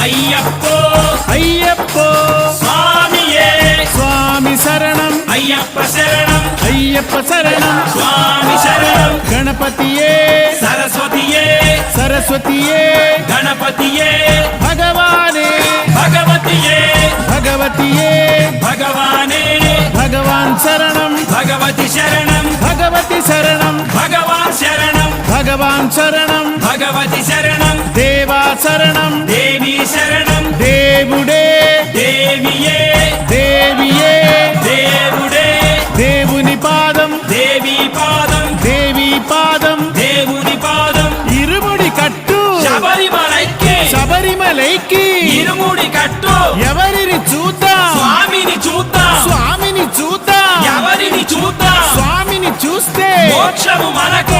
అయ్యప్పో అయ్యప్పో స్వామియే స్వామి శరణం అయ్యప్ప శరణం అయ్యప్ప శరణం స్వామి శరణం గణపతియే సరస్వతియే సరస్వతియే గణపతియే భగవానే భగవతియే భగవతియే భగవానే భగవాన్ శరణం భగవతి శరణం భగవతి శరణం భగవాన్ శరణం భగవాన్ శరణం భగవతి శరణం దేవా శరణం దేవి శరణం దేవుడే దేవియే దేవియే దేవుడే దేవుని పాదం దేవి పాదం దేవి పాదం దేవుని పాదం ఇరుముడి కట్టు శబరిమలైకి శబరిమలైకి ఇరుముడి కట్టు ఎవరిని చూద్దాం స్వామిని చూద్దాం స్వామిని చూద్దాం ఎవరిని చూద్దాం స్వామిని చూస్తే మోక్షము మనకు